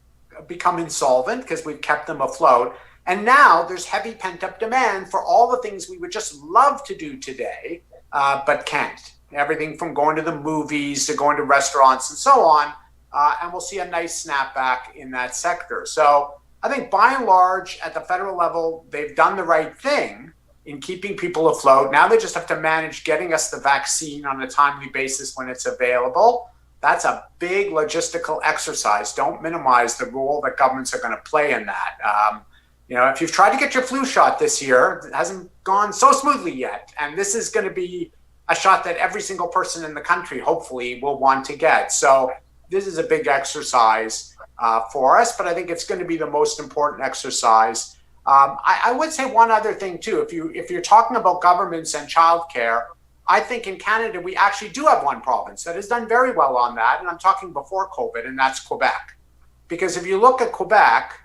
become insolvent because we've kept them afloat. And now there's heavy pent-up demand for all the things we would just love to do today, but can't. Everything from going to the movies to going to restaurants and so on. And we'll see a nice snapback in that sector. So I think by and large, at the federal level, they've done the right thing in keeping people afloat. Now they just have to manage getting us the vaccine on a timely basis when it's available. That's a big logistical exercise. Don't minimize the role that governments are going to play in that. If you've tried to get your flu shot this year, it hasn't gone so smoothly yet. And this is going to be a shot that every single person in the country, hopefully, will want to get. So this is a big exercise for us, but I think it's going to be the most important exercise. I would say one other thing too. If you're talking about governments and childcare, I think in Canada we actually do have one province that has done very well on that, and I'm talking before COVID, and that's Quebec. Because if you look at Quebec,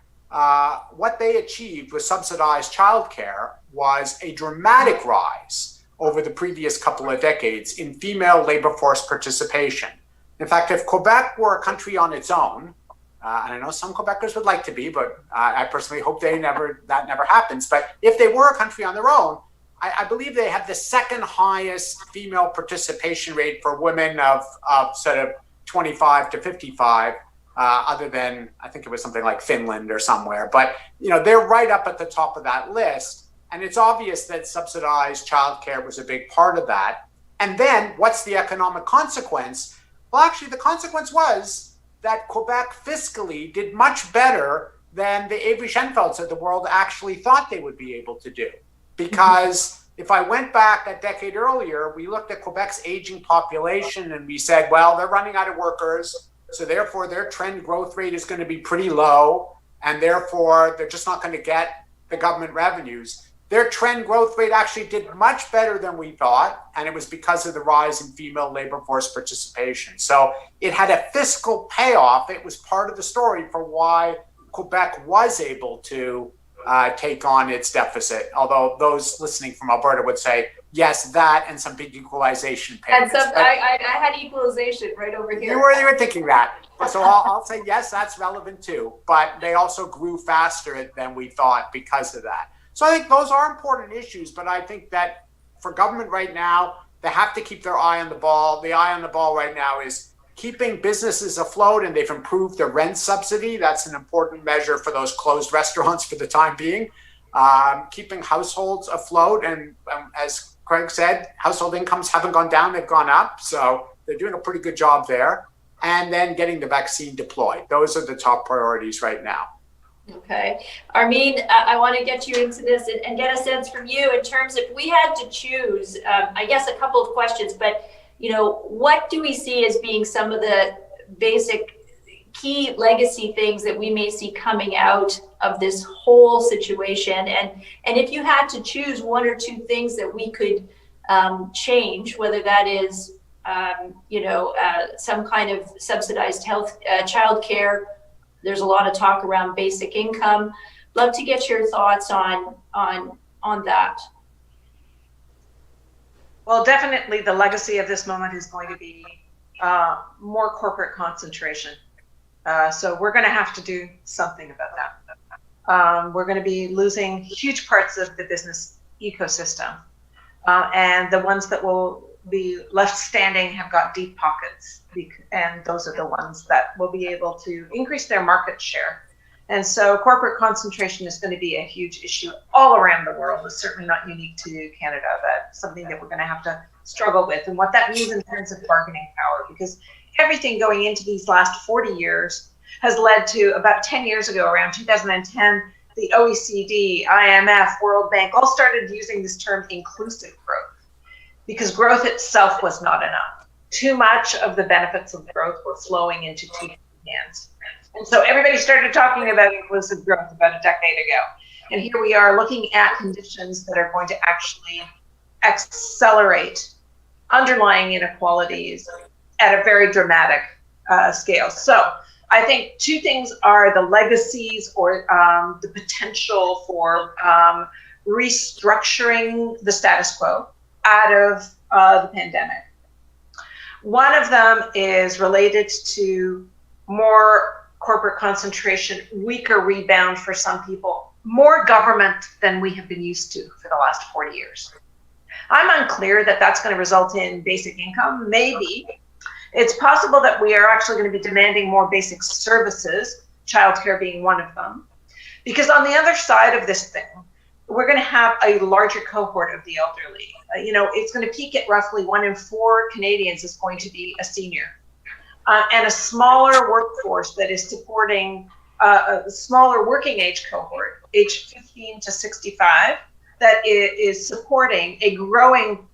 what they achieved with subsidized childcare was a dramatic rise over the previous couple of decades in female labor force participation. In fact, if Quebec were a country on its own, and I know some Quebecers would like to be, but I personally hope that never happens. But if they were a country on their own, I believe they have the second highest female participation rate for women of sort of 25 to 55, other than, I think it was something like Finland or somewhere. But, they're right up at the top of that list. And it's obvious that subsidized childcare was a big part of that. And then what's the economic consequence? Well, actually, the consequence was that Quebec fiscally did much better than the Avery Shenfelds of the world actually thought they would be able to do. Because if I went back a decade earlier, we looked at Quebec's aging population and we said, well, they're running out of workers, so therefore their trend growth rate is going to be pretty low, and therefore they're just not going to get the government revenues. Their trend growth rate actually did much better than we thought, and it was because of the rise in female labor force participation. So it had a fiscal payoff. It was part of the story for why Quebec was able to take on its deficit, although those listening from Alberta would say, yes, that and some big equalization payments. And I had equalization right over here. You were thinking that. So I'll say, yes, that's relevant too, but they also grew faster than we thought because of that. So I think those are important issues, but I think that for government right now, they have to keep their eye on the ball. The eye on the ball right now is keeping businesses afloat, and they've improved the rent subsidy. That's an important measure for those closed restaurants for the time being. Keeping households afloat, and as Craig said, household incomes haven't gone down, they've gone up. So they're doing a pretty good job there. And then getting the vaccine deployed. Those are the top priorities right now. Okay. Armine, I want to get you into this and get a sense from you in terms of, if we had to choose, I guess a couple of questions, but, what do we see as being some of the basic key legacy things that we may see coming out of this whole situation? And if you had to choose one or two things that we could change, whether that is, some kind of subsidized child care. There's a lot of talk around basic income. Love to get your thoughts on that. Well, definitely the legacy of this moment is going to be more corporate concentration. So we're going to have to do something about that. We're going to be losing huge parts of the business ecosystem. And the ones that will be left standing have got deep pockets, and those are the ones that will be able to increase their market share. And so corporate concentration is going to be a huge issue all around the world. It's certainly not unique to Canada. That's something that we're going to have to struggle with, and what that means in terms of bargaining power, because everything going into these last 40 years has led to, about 10 years ago, around 2010, the OECD, IMF, World Bank all started using this term inclusive growth, because growth itself was not enough. Too much of the benefits of growth were flowing into too few hands. And so everybody started talking about inclusive growth about a decade ago. And here we are looking at conditions that are going to actually accelerate underlying inequalities at a very dramatic scale. So I think two things are the legacies or the potential for restructuring the status quo out of the pandemic. One of them is related to more corporate concentration, weaker rebound for some people, more government than we have been used to for the last 40 years. I'm unclear that that's going to result in basic income. Maybe. It's possible that we are actually going to be demanding more basic services, childcare being one of them. Because on the other side of this thing, we're going to have a larger cohort of the elderly. It's going to peak at roughly 1 in 4 Canadians is going to be a senior. And a smaller workforce that is supporting a smaller working age cohort, age 15 to 65, that is supporting a growing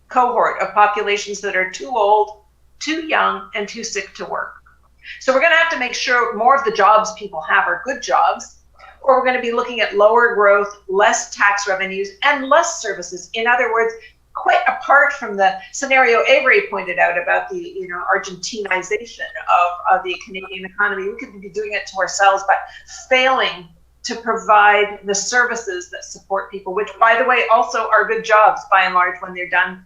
cohort of populations that are too old, too young, and too sick to work. So we're going to have to make sure more of the jobs people have are good jobs, or we're going to be looking at lower growth, less tax revenues, and less services. In other words, quite apart from the scenario Avery pointed out about the Argentinization of the Canadian economy, we could be doing it to ourselves by failing to provide the services that support people, which, by the way, also are good jobs by and large when they're done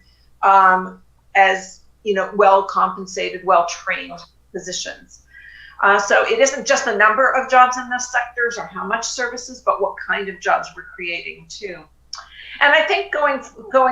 as well compensated, well trained positions. So it isn't just the number of jobs in those sectors or how much services, but what kind of jobs we're creating too. And I think going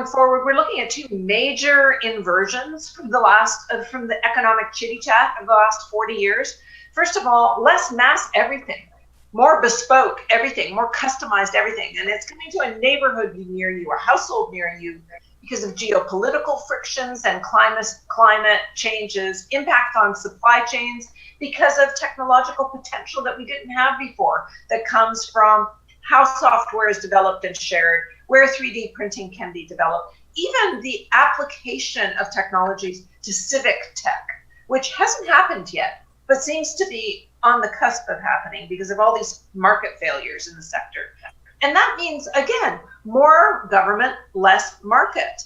forward, we're looking at 2 major inversions from the economic chitty chat of the last 40 years. First of all, less mass everything, more bespoke everything, more customized everything. And it's coming to a neighborhood near you, a household near you, because of geopolitical frictions and climate changes, impact on supply chains, because of technological potential that we didn't have before, that comes from how software is developed and shared, where 3D printing can be developed, even the application of technologies to civic tech, which hasn't happened yet, but seems to be on the cusp of happening because of all these market failures in the sector. And that means, again, more government, less market,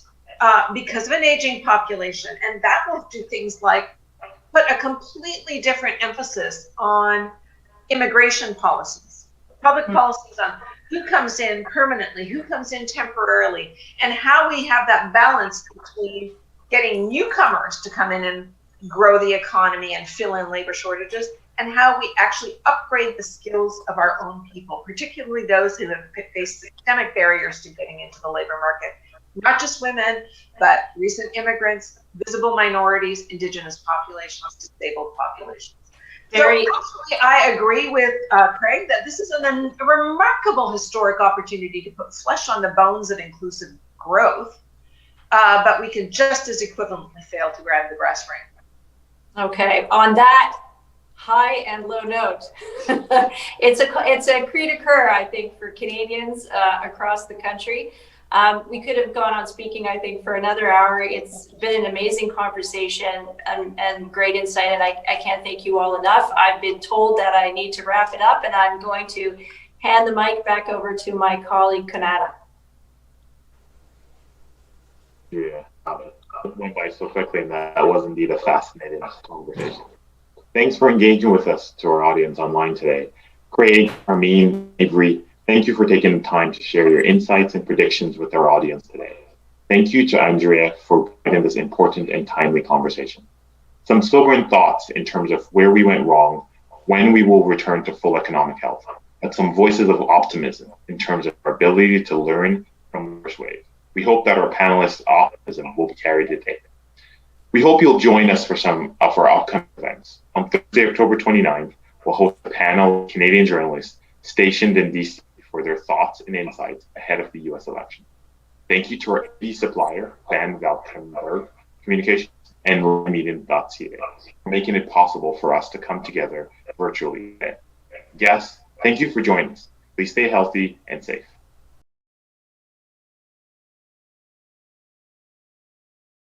because of an aging population. And that will do things like put a completely different emphasis on immigration policies, public policies on who comes in permanently, who comes in temporarily, and how we have that balance between getting newcomers to come in and grow the economy and fill in labor shortages, and how we actually upgrade the skills of our own people, particularly those who have faced systemic barriers to getting into the labor market. Not just women, but recent immigrants, visible minorities, Indigenous populations, disabled populations. So actually, I agree with Craig that this is a remarkable historic opportunity to put flesh on the bones of inclusive growth, but we can just as equivalently fail to grab the brass ring. Okay, on that high and low note, it's a cri de coeur, I think, for Canadians across the country. We could have gone on speaking, I think, for another hour. It's been an amazing conversation and great insight, and I can't thank you all enough. I've been told that I need to wrap it up, and I'm going to hand the mic back over to my colleague, Kanata. Yeah, it went by so quickly, and that was indeed a fascinating conversation. Thanks for engaging with us, to our audience online today. Craig, Armine, Avery, thank you for taking the time to share your insights and predictions with our audience today. Thank you to Andrea for providing this important and timely conversation. Some sobering thoughts in terms of where we went wrong, when we will return to full economic health, but some voices of optimism in terms of our ability to learn from the first wave. We hope that our panelists' optimism will be carried today. We hope you'll join us for some of our upcoming events. On Thursday, October 29th, we'll host a panel of Canadian journalists stationed in DC for their thoughts and insights ahead of the US election. Thank you to our AV supplier, Mandel-Campbell Communications, and Medium.ca for making it possible for us to come together virtually today. Guests, thank you for joining us. Please stay healthy and safe.